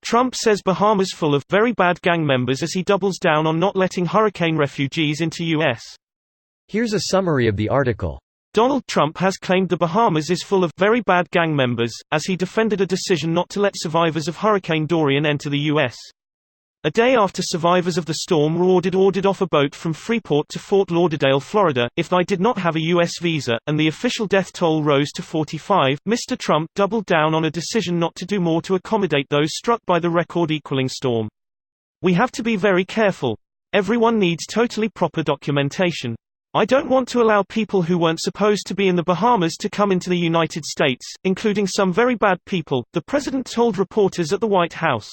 Trump says Bahamas full of very bad gang members as he doubles down on not letting hurricane refugees into U.S. Here's a summary of the article. Donald Trump has claimed the Bahamas is full of very bad gang members, as he defended a decision not to let survivors of Hurricane Dorian enter the U.S. A day after survivors of the storm were ordered off a boat from Freeport to Fort Lauderdale, Florida, if they did not have a U.S. visa, and the official death toll rose to 45, Mr. Trump doubled down on a decision not to do more to accommodate those struck by the record-equaling storm. We have to be very careful. Everyone needs totally proper documentation. I don't want to allow people who weren't supposed to be in the Bahamas to come into the United States, including some very bad people, the president told reporters at the White House.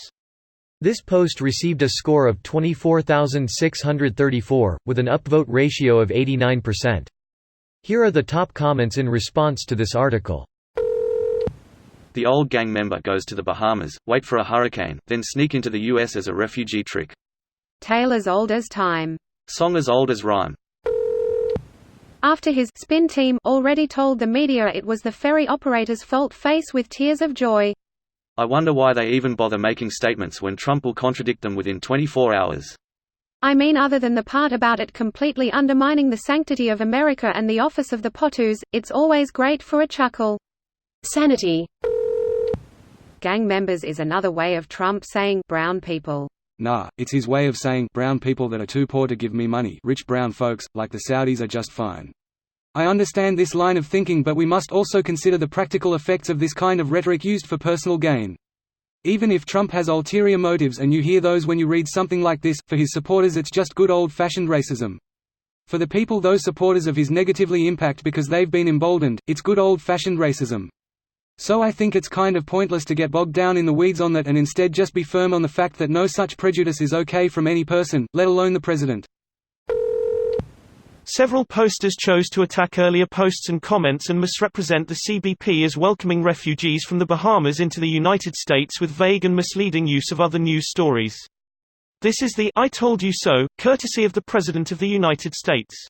This post received a score of 24,634, with an upvote ratio of 89%. Here are the top comments in response to this article. The old gang member goes to the Bahamas, wait for a hurricane, then sneak into the US as a refugee trick. Tale as old as time. Song as old as rhyme. After his spin team already told the media it was the ferry operator's fault, face with tears of joy. I wonder why they even bother making statements when Trump will contradict them within 24 hours. I mean, other than the part about it completely undermining the sanctity of America and the office of the POTUS, it's always great for a chuckle. Sanity. Gang members is another way of Trump saying brown people. Nah, it's his way of saying brown people that are too poor to give me money. Rich brown folks, like the Saudis, are just fine. I understand this line of thinking, but we must also consider the practical effects of this kind of rhetoric used for personal gain. Even if Trump has ulterior motives, and you hear those when you read something like this, for his supporters it's just good old-fashioned racism. For the people those supporters of his negatively impact because they've been emboldened, it's good old-fashioned racism. So I think it's kind of pointless to get bogged down in the weeds on that and instead just be firm on the fact that no such prejudice is okay from any person, let alone the president. Several posters chose to attack earlier posts and comments and misrepresent the CBP as welcoming refugees from the Bahamas into the United States with vague and misleading use of other news stories. This is the "I told you so" courtesy of the President of the United States.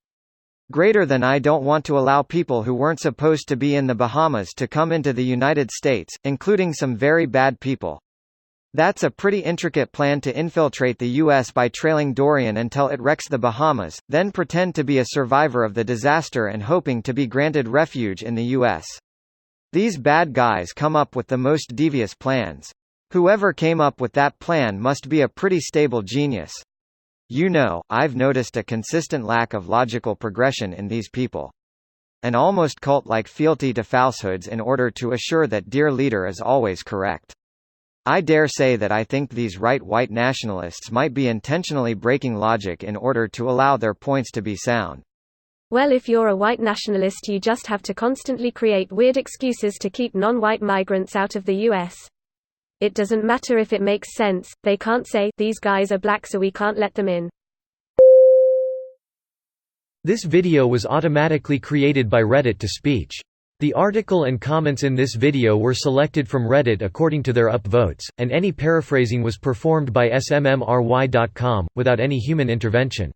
Greater than I don't want to allow people who weren't supposed to be in the Bahamas to come into the United States, including some very bad people. That's a pretty intricate plan to infiltrate the U.S. by trailing Dorian until it wrecks the Bahamas, then pretend to be a survivor of the disaster and hoping to be granted refuge in the U.S. These bad guys come up with the most devious plans. Whoever came up with that plan must be a pretty stable genius. You know, I've noticed a consistent lack of logical progression in these people. An almost cult-like fealty to falsehoods in order to assure that dear leader is always correct. I dare say that I think these right-white nationalists might be intentionally breaking logic in order to allow their points to be sound. Well, if you're a white nationalist, you just have to constantly create weird excuses to keep non-white migrants out of the U.S. It doesn't matter if it makes sense, they can't say, these guys are black so we can't let them in. This video was automatically created by Reddit to speech. The article and comments in this video were selected from Reddit according to their upvotes, and any paraphrasing was performed by smmry.com, without any human intervention.